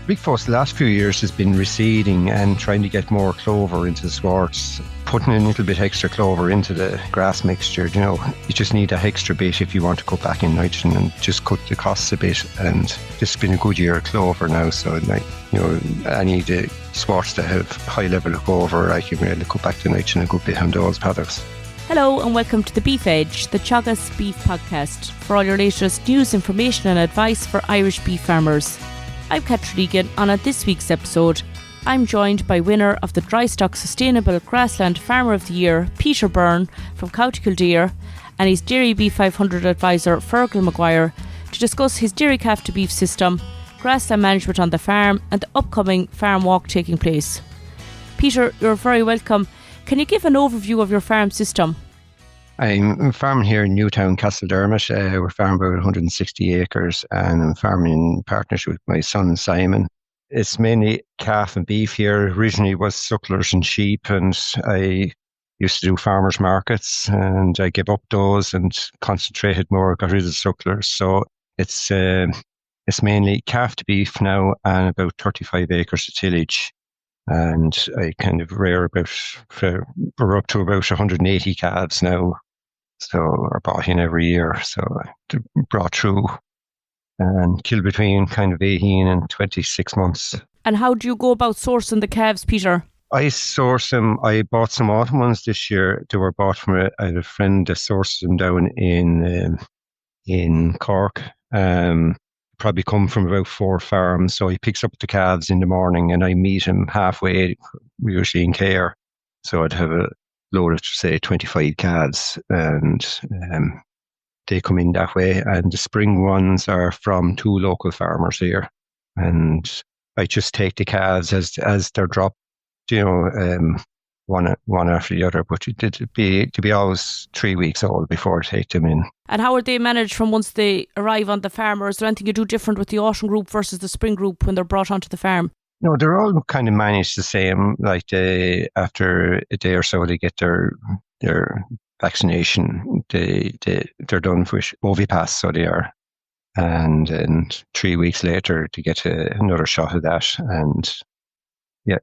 Big focus the last few years has been reseeding and trying to get more clover into the swarts, putting a little bit extra clover into the grass mixture. You just need that extra bit if you want to cut back in nitrogen and just cut the costs a bit. And this has been a good year of clover now, so any of the swarts that have high level of clover, I can really cut back the nitrogen a good bit on those paddocks. Hello and welcome to The Beef Edge, the Teagasc beef podcast, for all your latest news, information and advice for Irish beef farmers. I'm Catherine Egan, and on this week's episode, I'm joined by winner of the Drystock Sustainable Grassland Farmer of the Year, Peter Byrne from Co Kildare, and his Dairy Beef 500 advisor, Fergal Maguire, to discuss his dairy calf to beef system, grassland management on the farm, and the upcoming farm walk taking place. Peter, you're very welcome. Can you give an overview of your farm system? I'm farming here in Newtown, Castledermot. We're farming about 160 acres, and I'm farming in partnership with my son Simon. It's mainly calf and beef here. Originally was sucklers and sheep, and I used to do farmers markets, and I gave up those and concentrated more, got rid of the sucklers. So it's mainly calf to beef now, and about 35 acres of tillage. And I kind of we're up to about 180 calves now. So are bought in every year. So they're brought through and kill between kind of 18 and 26 months. And how do you go about sourcing the calves, Peter? I source them. I bought some autumn ones this year. They were bought from a friend that sources them down in Cork. Probably come from about 4 farms. So he picks up the calves in the morning and I meet him halfway, usually in Care. So I'd have a load of, say, 25 calves, and they come in that way. And the spring ones are from 2 local farmers here. And I just take the calves as they're dropped, one after the other. But to be always 3 weeks old before I take them in. And how are they managed from once they arrive on the farm? Or is there anything you do different with the autumn group versus the spring group when they're brought onto the farm? No, they're all kind of managed the same. Like after a day or so, they get their vaccination. They're done with Ovipass, so they are. And 3 weeks later, to get another shot of that. And yeah,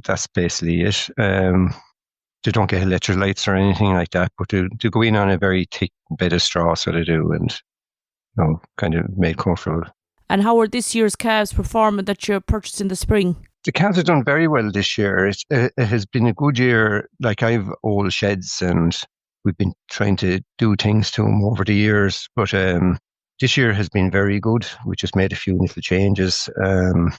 that's basically it. They don't get electrolytes or anything like that, but they go in on a very thick bed of straw, so they do, and kind of made comfortable. And how are this year's calves performing that you purchased in the spring? The calves have done very well this year. It has been a good year. Like, I've old sheds and we've been trying to do things to them over the years. But this year has been very good. We just made a few little changes. The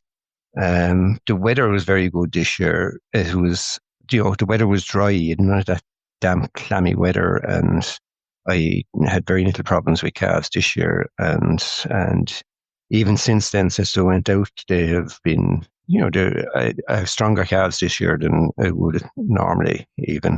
weather was very good this year. It was, the weather was dry. You didn't have that damp, clammy weather. And I had very little problems with calves this year. And even since then, since they went out, they have been, I have stronger calves this year than I would normally even.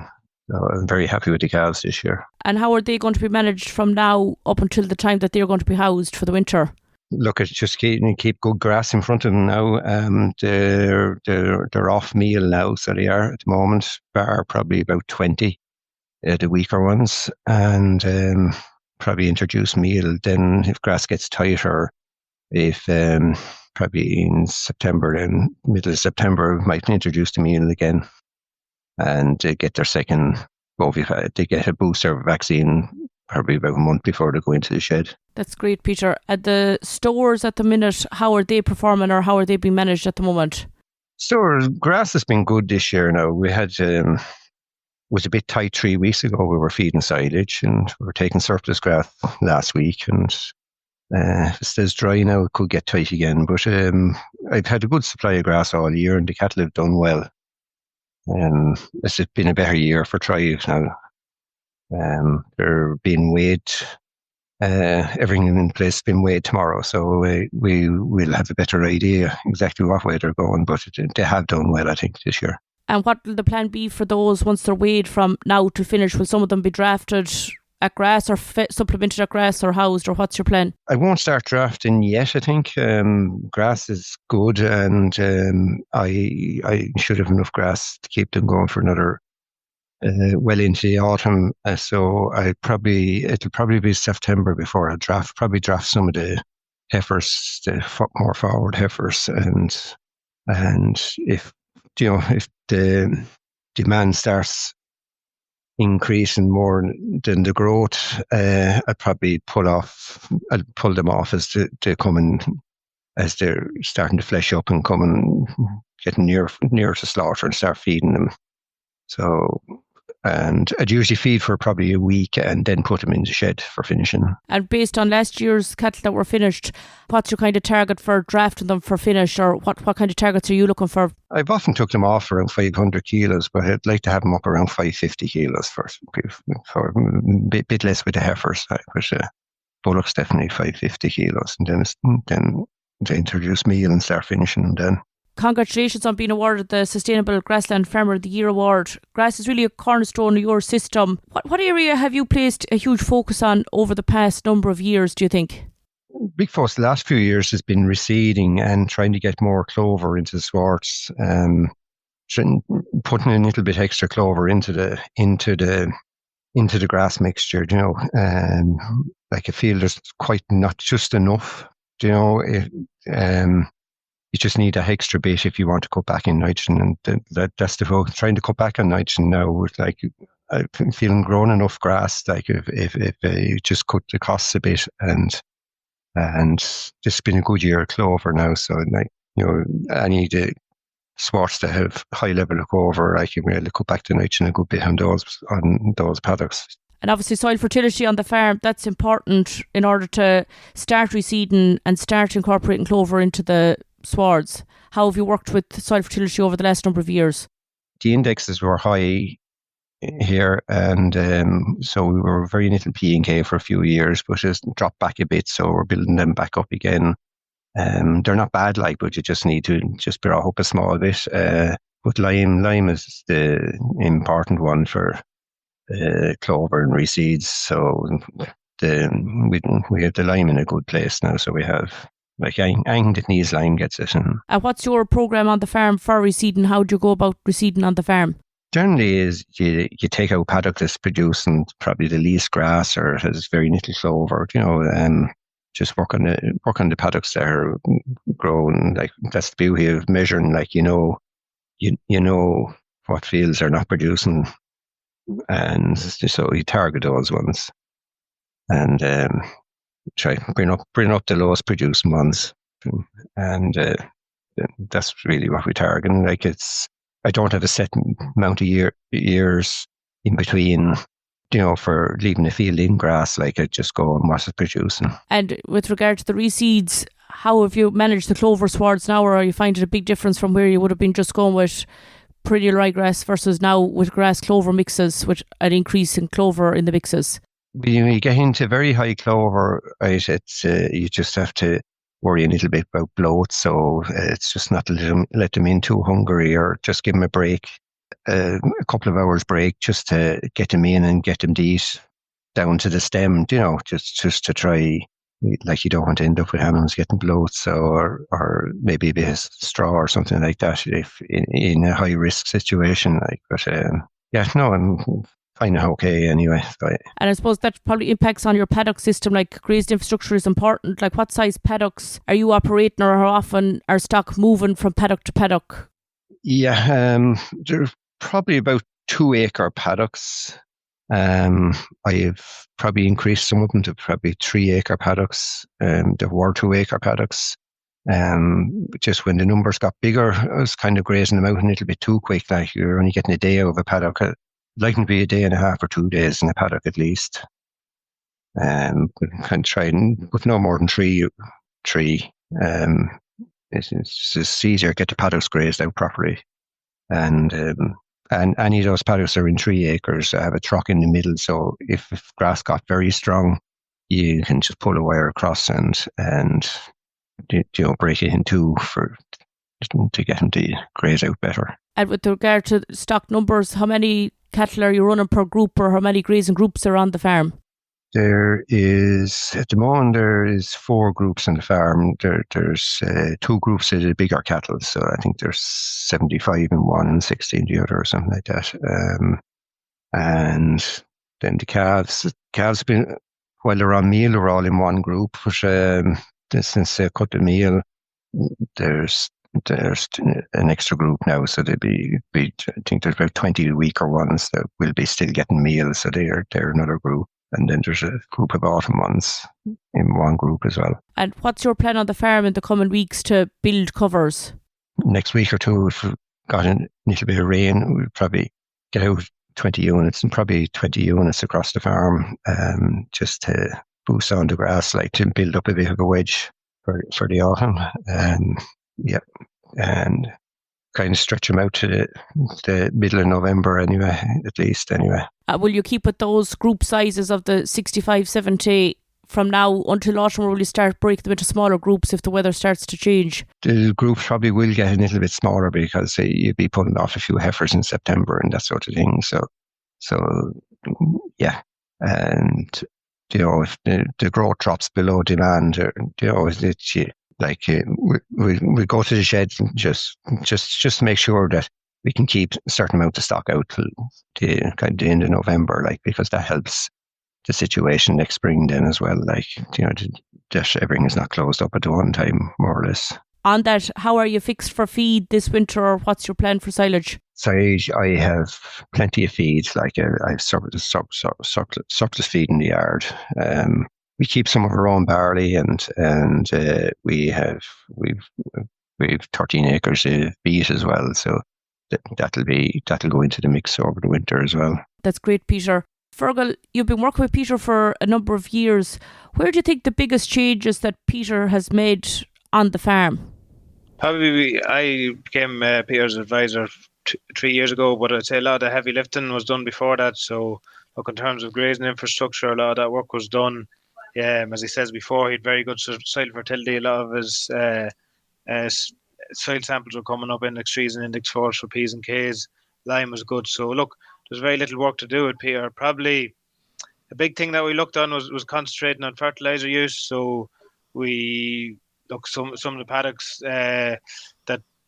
So I'm very happy with the calves this year. And how are they going to be managed from now up until the time that they're going to be housed for the winter? Look, it's just keep good grass in front of them now. They're off meal now, so they are at the moment. Bar probably about 20, the weaker ones, and probably introduce meal. Then if grass gets tighter, if probably in September, then middle of September, might introduce the meal again, and get their second. They get a booster vaccine probably about a month before they go into the shed. That's great, Peter. At the stores at the minute, how are they performing, or how are they being managed at the moment? Stores, grass has been good this year now. We had, was a bit tight 3 weeks ago. We were feeding silage and we were taking surplus grass last week, and if it stays dry now, it could get tight again. But I've had a good supply of grass all year and the cattle have done well. It's been a better year for trials now. They're being weighed. Everything in place has been weighed tomorrow, so we will have a better idea exactly what way they're going. But they have done well, I think, this year. And what will the plan be for those once they're weighed from now to finish? Will some of them be drafted at grass or supplemented at grass or housed, or what's your plan? I won't start drafting yet, I think. Grass is good, and I should have enough grass to keep them going for another well into the autumn. So it'll probably be September before I draft some of the heifers, the more forward heifers, and if if the demand starts increasing more than the growth, I'd probably pull them off as they come in, as they're starting to flesh up and getting near to slaughter, and start feeding them. So, and I'd usually feed for probably a week and then put them in the shed for finishing. And based on last year's cattle that were finished, what's your kind of target for drafting them for finish, or what kind of targets are you looking for? I've often took them off around 500 kilos, but I'd like to have them up around 550 kilos for a bit less with the heifers. But bullocks definitely 550 kilos, and then they introduce meal and start finishing them then. Congratulations on being awarded the Sustainable Grassland Farmer of the Year award. Grass is really a cornerstone of your system. What area have you placed a huge focus on over the past number of years, do you think? Big focus the last few years has been reseeding and trying to get more clover into the swards. Putting a little bit extra clover into the grass mixture, like I feel there's quite not just enough, you just need an extra bit if you want to cut back in nitrogen, and that's the focus. Trying to cut back on nitrogen now, like I'm feeling grown enough grass, like if you just cut the costs a bit, and this has been a good year of clover now, so like I need the swards to have high level of clover. I can really cut back the nitrogen a good bit on those paddocks. And obviously soil fertility on the farm, that's important in order to start reseeding and start incorporating clover into the swards. How have you worked with soil fertility over the last number of years? The indexes were high here, and so we were very little P&K for a few years, but it's dropped back a bit, so we're building them back up again. They're not bad, but you just need to just bring up a small bit. But lime is the important one for clover and reseeds, so we have the lime in a good place now, so we have anything that needs lime gets it. And what's your programme on the farm for reseeding? How do you go about reseeding on the farm? Generally is you take out paddock that's producing probably the least grass or has very little clover, just work on the paddocks that are growing. Like that's the beauty of measuring, you know what fields are not producing, and so you target those ones and try bring up the lowest producing ones, and that's really what we target. I don't have a set amount of years in between, for leaving the field in grass. Like I just go on what it's producing. And with regard to the reseeds, how have you managed the clover swards now, or are you finding a big difference from where you would have been just going with perennial ryegrass versus now with grass clover mixes, with an increase in clover in the mixes? When you get into very high clover, right, it's you just have to worry a little bit about bloat, so it's just not to let them in too hungry, or just give them a break, a couple of hours break, just to get them in and get them to eat down to the stem, just to try. Like you don't want to end up with animals getting bloats, or maybe a bit of straw or something like that if in a high risk situation. I'm finding okay anyway. And I suppose that probably impacts on your paddock system. Like grazing infrastructure is important. Like what size paddocks are you operating, or how often are stock moving from paddock to paddock? Yeah, there's probably about 2 acre paddocks. I've probably increased some of them to probably 3 acre paddocks. There were 2 acre paddocks. Just when the numbers got bigger, I was kind of grazing them out a little bit too quick. Like you're only getting a day out of a paddock. I'd like to be a day and a half or 2 days in a paddock at least. Kind of trying with no more than three. It's just easier to get the paddocks grazed out properly. And any of those paddocks are in 3 acres. I have a truck in the middle, so if grass got very strong, you can just pull a wire across and break it in two to get them to graze out better. And with regard to stock numbers, how many cattle are you running per group, or how many grazing groups are on the farm? There is, at the moment, there is 4 groups on the farm. There's 2 groups of the bigger cattle, so I think there's 75 in one and 60 in the other, or something like that. And then the calves, while they're on meal, they're all in one group, but since they cut the meal, there's an extra group now, so there'll be I think there's about 20 weaker ones that will be still getting meals, so they're another group. And then there's a group of autumn ones in one group as well. And what's your plan on the farm in the coming weeks to build covers? Next week or two, if we've got a little bit of rain, we'll probably get out 20 units and probably 20 units across the farm, just to boost on the grass, like to build up a bit of a wedge for the autumn. And kind of stretch them out to the middle of November anyway, at least anyway. Will you keep with those group sizes of the 65, 70 from now until autumn, or will you start breaking them into smaller groups if the weather starts to change? The groups probably will get a little bit smaller because you'll be pulling off a few heifers in September and that sort of thing. So yeah. And, if the growth drops below demand, we go to the sheds and just make sure that we can keep a certain amount of stock out till the kind of the end of November, because that helps the situation next spring then as well. That everything is not closed up at the one time, more or less. On that, how are you fixed for feed this winter, or what's your plan for silage? Silage, I have plenty of feed. I have surplus feed in the yard. We keep some of our own barley, and we've 13 acres of beet as well. So that'll go into the mix over the winter as well. That's great, Peter. Fergal, you've been working with Peter for a number of years. Where do you think the biggest changes that Peter has made on the farm? Probably I became Peter's advisor 3 years ago, but I'd say a lot of the heavy lifting was done before that. So look, in terms of grazing infrastructure, a lot of that work was done. As he says before, he had very good soil fertility. A lot of his soil samples were coming up index 3s and index 4s for P's and K's. Lime was good. So look, there's very little work to do with Peter. Probably a big thing that we looked on was concentrating on fertilizer use. So we some of the paddocks that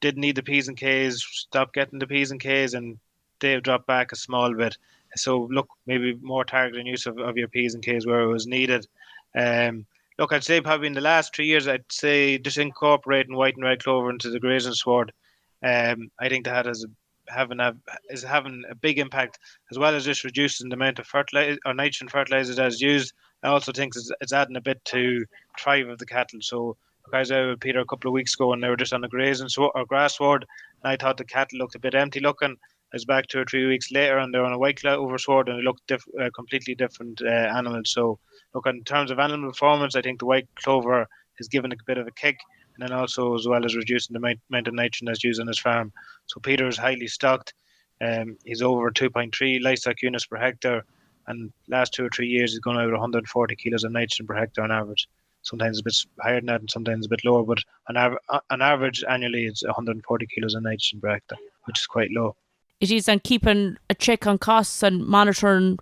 didn't need the P's and K's stopped getting the P's and K's, and they've dropped back a small bit. So look, maybe more targeted use of your P's and K's where it was needed. Look, I'd say probably in the last 3 years, I'd say just incorporating white and red clover into the grazing sward. I think that is having a big impact, as well as just reducing the amount of fertilizer or nitrogen fertilizer that is used. I also think it's adding a bit to thrive of the cattle. So I was out with Peter a couple of weeks ago, and they were just on the grazing or grass sward, and I thought the cattle looked a bit empty looking. I was back 2 or 3 weeks later, and they're on a white clover sward, and they looked completely different animals. So, look, in terms of animal performance, I think the white clover has given a bit of a kick, and then also as well as reducing the amount of nitrogen that's used on his farm. So Peter is highly stocked. He's over 2.3 livestock units per hectare, and last 2 or 3 years he's gone out 140 kilos of nitrogen per hectare on average. Sometimes a bit higher than that, and sometimes a bit lower, but on average annually it's 140 kilos of nitrogen per hectare, which is quite low. It is, and keeping a check on costs and monitoring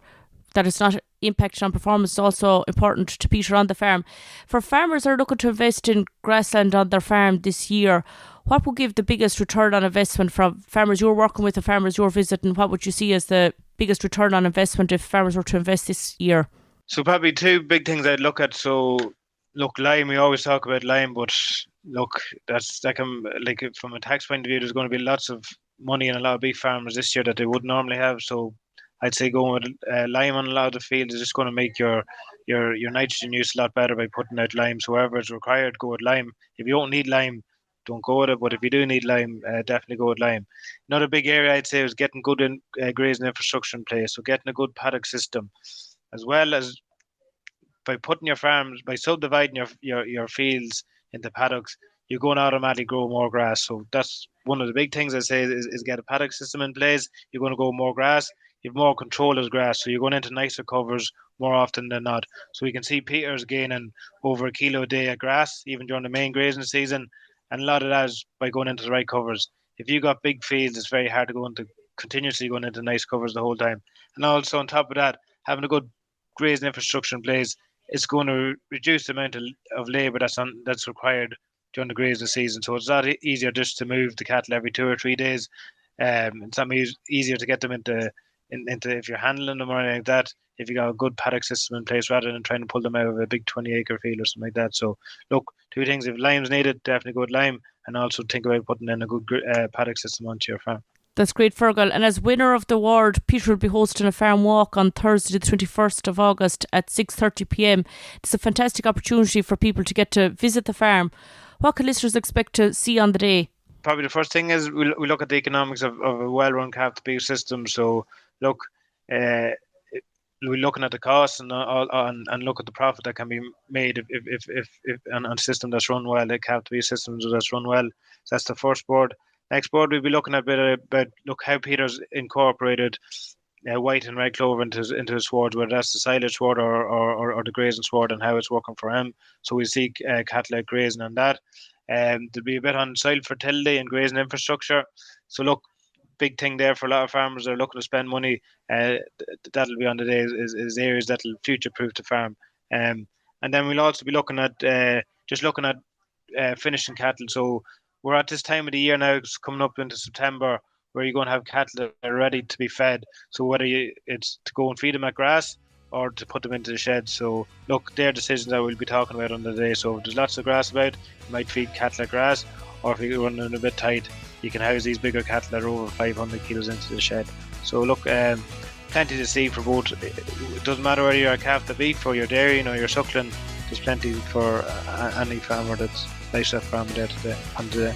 that it's not impacting on performance is also important to Peter on the farm. For farmers who are looking to invest in grassland on their farm this year, what will give the biggest return on investment from farmers you're working with, the farmers you're visiting? What would you see as the biggest return on investment if farmers were to invest this year? So probably 2 big things I'd look at. So look, lime, we always talk about lime, but look, from a tax point of view, there's going to be lots of money in a lot of beef farmers this year that they would normally have. So I'd say going with lime on a lot of the fields is just going to make your nitrogen use a lot better by putting out lime. So wherever it's required, go with lime. If you don't need lime, don't go with it. But if you do need lime, definitely go with lime. Another big area I'd say is getting good grazing infrastructure in place. So getting a good paddock system, as well as by putting your farms, by subdividing your fields into paddocks, you're going to automatically grow more grass. So that's one of the big things I say is get a paddock system in place. You're going to grow more grass. You have more control of grass, so you're going into nicer covers more often than not. So we can see Peter's gaining over a kilo a day of grass, even during the main grazing season, and a lot of that is by going into the right covers. If you got big fields, it's very hard to continuously going into nice covers the whole time. And also on top of that, having a good grazing infrastructure in place, it's going to reduce the amount of labour that's required during the grazing season. So it's a lot easier just to move the cattle every 2 or 3 days. It's not easier to get them into into if you're handling them or anything like that, if you got a good paddock system in place rather than trying to pull them out of a big 20-acre field or something like that. So look, two things: if lime's needed, definitely go with lime, and also think about putting in a good paddock system onto your farm. That's great, Fergal. And as winner of the award, Peter will be hosting a farm walk on Thursday, the 21st of August at 6:30 p.m. It's a fantastic opportunity for people to get to visit the farm. What can listeners expect to see on the day? Probably the first thing is we look at the economics of a well-run calf-to-beef system. So look, we're looking at the costs and look at the profit that can be made if on a system that's run well, the calf-to-beef systems that's run well. So that's the first board. Next board, we'll be looking at about how Peter's incorporated white and red clover into his swards, whether that's the silage sward or the grazing sward, and how it's working for him. So we'll see cattle out grazing on that. There'll be a bit on soil fertility and grazing infrastructure. So look, big thing there for a lot of farmers that are looking to spend money. That'll be on the day is areas that'll future-proof the farm. And then we'll also be looking at finishing cattle. So we're at this time of the year now, it's coming up into September, where you're going to have cattle that are ready to be fed. So whether it's to go and feed them at grass or to put them into the shed. So look, they're decisions that we'll be talking about on the day. So if there's lots of grass about, you might feed cattle at grass, or if you're running a bit tight, you can house these bigger cattle that are over 500 kilos into the shed. So look, plenty to see for both. It doesn't matter whether you're a calf to beef or you're dairying or you're suckling. There's plenty for any farmer that's livestock farmer there today.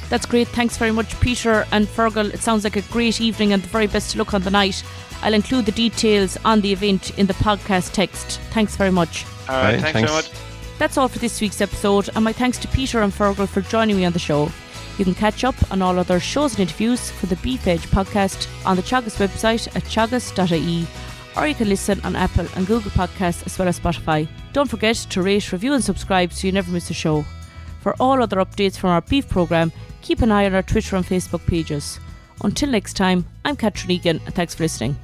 That's great. Thanks very much, Peter and Fergal. It sounds like a great evening and the very best of luck on the night. I'll include the details on the event in the podcast text. Thanks very much. All right, thanks very much. That's all for this week's episode, and my thanks to Peter and Fergal for joining me on the show. You can catch up on all other shows and interviews for the Beef Edge podcast on the Teagasc website at teagasc.ie, or you can listen on Apple and Google Podcasts as well as Spotify. Don't forget to rate, review and subscribe so you never miss a show. For all other updates from our beef programme, keep an eye on our Twitter and Facebook pages. Until next time, I'm Catherine Egan, and thanks for listening.